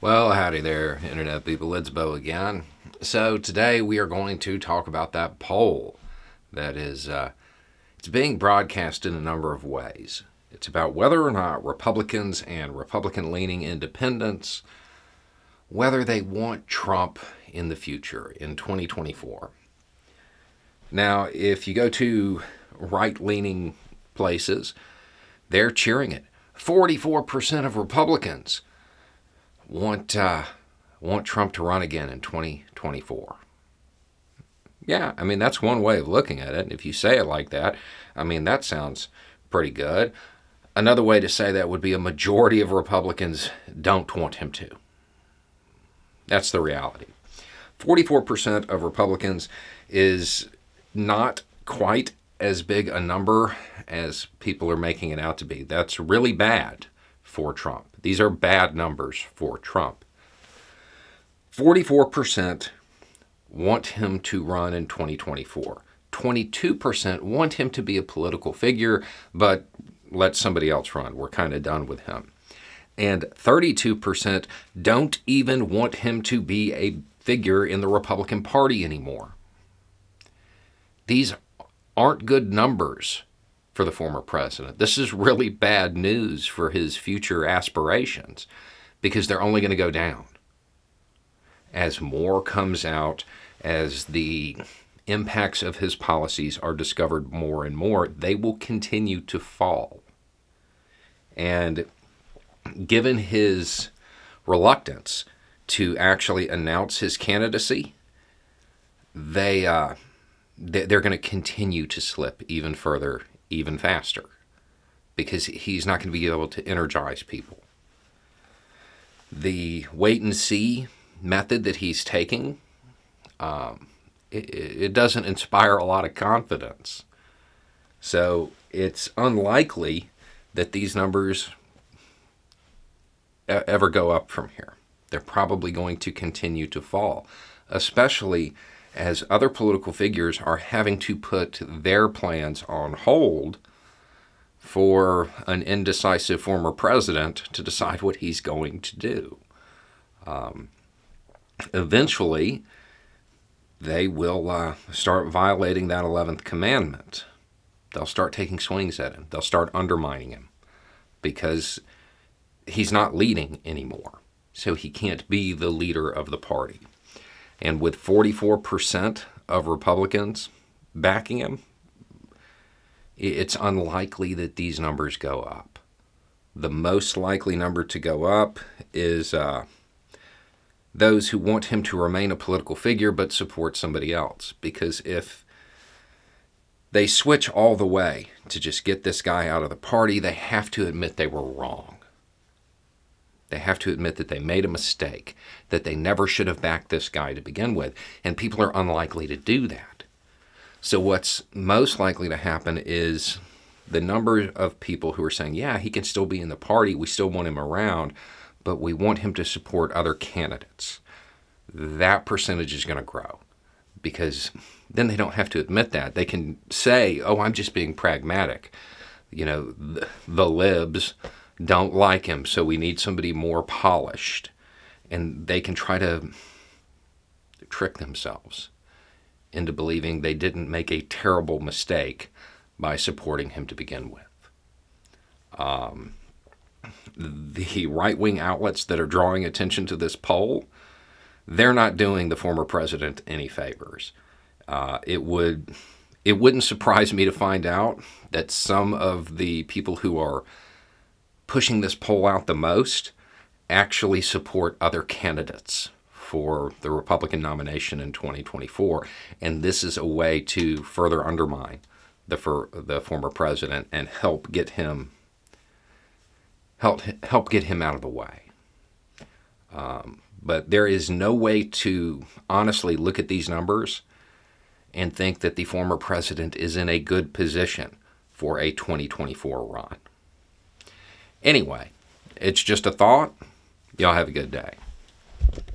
Well, howdy there, Internet people. It's Bo again. So today we are going to talk about that poll that is it's being broadcast in a number of ways. It's about whether or not Republicans and Republican-leaning independents, whether they want Trump in the future in 2024. Now, if you go to right-leaning places, they're cheering it. 44% of Republicans want Trump to run again in 2024. Yeah, I mean, that's one way of looking at it. And if you say it like that, I mean, that sounds pretty good. Another way to say that would be a majority of Republicans don't want him to. That's the reality. 44% of Republicans is not quite as big a number as people are making it out to be. That's really bad for Trump. These are bad numbers for Trump. 44% want him to run in 2024. 22% want him to be a political figure, but let somebody else run. We're kind of done with him. And 32% don't even want him to be a figure in the Republican Party anymore. These aren't good numbers for the former president. This is really bad news for his future aspirations because they're only going to go down. As more comes out, as the impacts of his policies are discovered more and more, they will continue to fall. And given his reluctance to actually announce his candidacy, they're going to continue to slip even further, even faster, because he's not going to be able to energize people. The wait and see method that he's taking, it doesn't inspire a lot of confidence. So it's unlikely that these numbers ever go up from here. They're probably going to continue to fall, especially as other political figures are having to put their plans on hold for an indecisive former president to decide what he's going to do. Eventually, they will start violating that 11th commandment. They'll start taking swings at him. They'll start undermining him because he's not leading anymore. So he can't be the leader of the party. And with 44% of Republicans backing him, it's unlikely that these numbers go up. The most likely number to go up is those who want him to remain a political figure but support somebody else. Because if they switch all the way to just get this guy out of the party, they have to admit they were wrong. They have to admit that they made a mistake, that they never should have backed this guy to begin with, and people are unlikely to do that. So what's most likely to happen is the number of people who are saying, yeah, he can still be in the party, we still want him around, but we want him to support other candidates. That percentage is going to grow because then they don't have to admit that. They can say, oh, I'm just being pragmatic. You know, the libs don't like him, so we need somebody more polished. And they can try to trick themselves into believing they didn't make a terrible mistake by supporting him to begin with. The right-wing outlets that are drawing attention to this poll, they're not doing the former president any favors. It wouldn't surprise me to find out that some of the people who are pushing this poll out the most actually support other candidates for the Republican nomination in 2024. And this is a way to further undermine the former president and help get him out of the way. But there is no way to honestly look at these numbers and think that the former president is in a good position for a 2024 run. Anyway, it's just a thought. Y'all have a good day.